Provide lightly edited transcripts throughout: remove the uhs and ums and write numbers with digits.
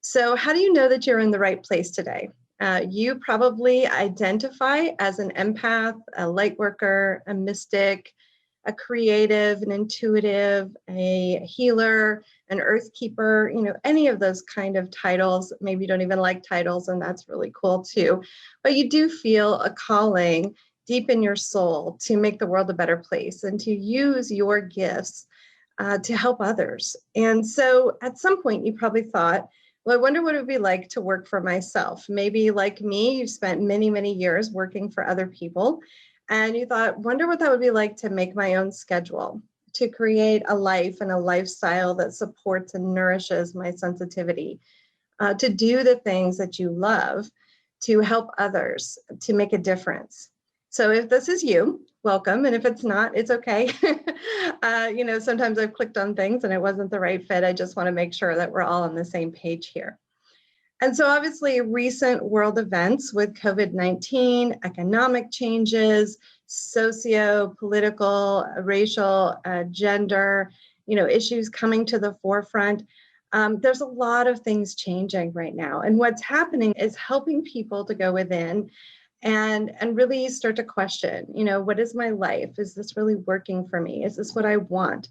So, how do you know that you're in the right place today? You probably identify as an empath, a light worker, a mystic, a creative, an intuitive, a healer, an earth keeper, any of those kind of titles. Maybe you don't even like titles, and that's really cool too. But you do feel a calling deep in your soul to make the world a better place and to use your gifts to help others. And so at some point, you probably thought, well, I wonder what it would be like to work for myself. Maybe like me, you spent many, many years working for other people. And you thought, wonder what that would be like to make my own schedule, to create a life and a lifestyle that supports and nourishes my sensitivity, to do the things that you love, to help others, to make a difference. So if this is you, welcome. And if it's not, it's okay. Sometimes I've clicked on things and it wasn't the right fit. I just want to make sure that we're all on the same page here. And so obviously recent world events with COVID-19, economic changes, socio-political, racial, gender, issues coming to the forefront. There's a lot of things changing right now. And what's happening is helping people to go within and really start to question, what is my life? Is this really working for me? Is this what I want?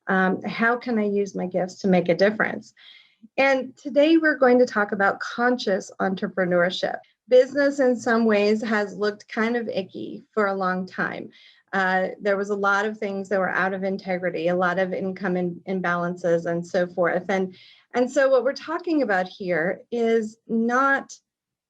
How can I use my gifts to make a difference? And today we're going to talk about conscious entrepreneurship. Business in some ways has looked kind of icky for a long time. There was a lot of things that were out of integrity, a lot of income imbalances and so forth. And so what we're talking about here is not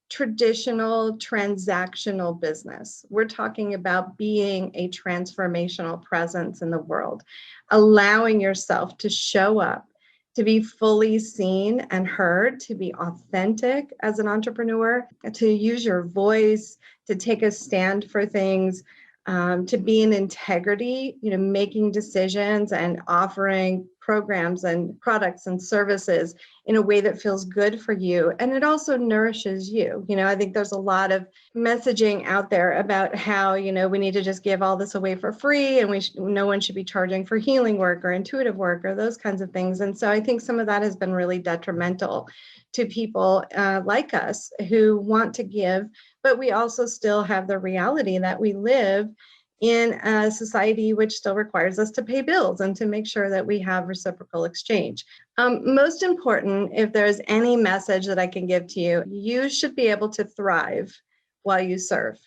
traditional transactional business. We're talking about being a transformational presence in the world, allowing yourself to show up, to be fully seen and heard, to be authentic as an entrepreneur, to use your voice, to take a stand for things, to be in integrity, making decisions and offering programs and products and services in a way that feels good for you. And it also nourishes you. I think there's a lot of messaging out there about how, we need to just give all this away for free and no one should be charging for healing work or intuitive work or those kinds of things. And so I think some of that has been really detrimental to people like us who want to give, but we also still have the reality that we live in a society which still requires us to pay bills and to make sure that we have reciprocal exchange. Most important, if there's any message that I can give to you, you should be able to thrive while you serve.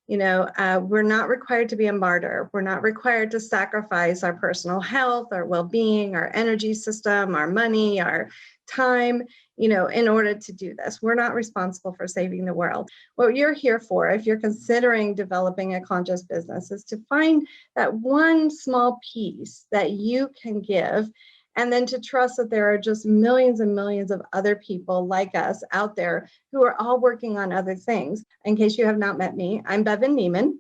We're not required to be a martyr. We're not required to sacrifice our personal health, our well-being, our energy system, our money, our time, in order to do this. We're not responsible for saving the world. What you're here for, if you're considering developing a conscious business, is to find that one small piece that you can give, and then to trust that there are just millions and millions of other people like us out there who are all working on other things. In case you have not met me, I'm Bevan Niemann,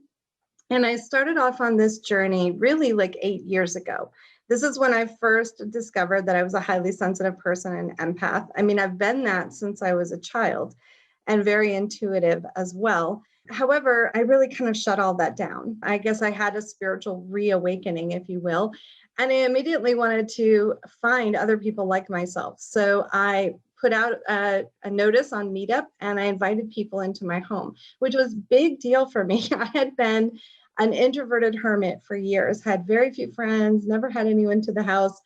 and I started off on this journey really like 8 years ago. This is when I first discovered that I was a highly sensitive person and empath. I mean, I've been that since I was a child and very intuitive as well. However, I really kind of shut all that down. I guess I had a spiritual reawakening, if you will, and I immediately wanted to find other people like myself. So I put out a notice on Meetup and I invited people into my home, which was a big deal for me. I had been an introverted hermit for years, had very few friends, never had anyone to the house.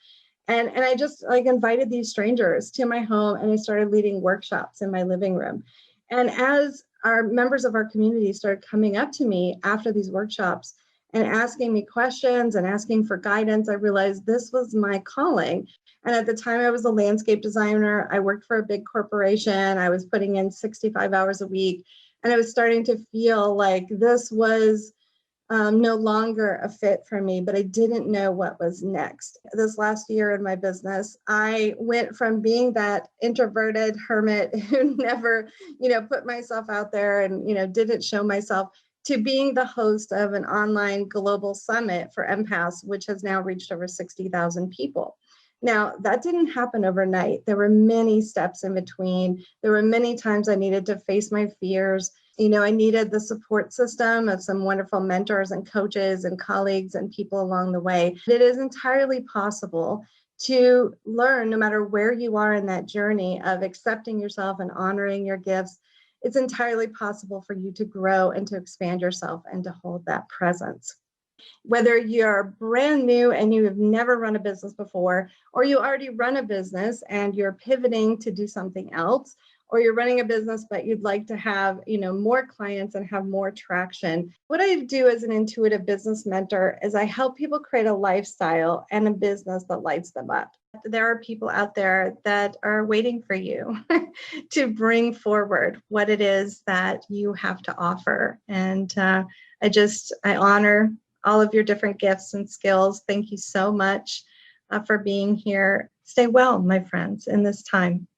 And I just invited these strangers to my home and I started leading workshops in my living room. And as our members of our community started coming up to me after these workshops and asking me questions and asking for guidance, I realized this was my calling. And at the time I was a landscape designer. I worked for a big corporation. I was putting in 65 hours a week. And I was starting to feel like this was no longer a fit for me, but I didn't know what was next. This last year in my business, I went from being that introverted hermit who never, put myself out there and, didn't show myself, to being the host of an online global summit for empaths, which has now reached over 60,000 people. Now, that didn't happen overnight. There were many steps in between. There were many times I needed to face my fears. I needed the support system of some wonderful mentors and coaches and colleagues and people along the way. It is entirely possible to learn, no matter where you are in that journey of accepting yourself and honoring your gifts. It's entirely possible for you to grow and to expand yourself and to hold that presence. Whether you're brand new and you have never run a business before, or you already run a business and you're pivoting to do something else, or you're running a business but you'd like to have, more clients and have more traction. What I do as an intuitive business mentor is I help people create a lifestyle and a business that lights them up. There are people out there that are waiting for you to bring forward what it is that you have to offer. And I honor all of your different gifts and skills. Thank you so much for being here. Stay well, my friends, in this time.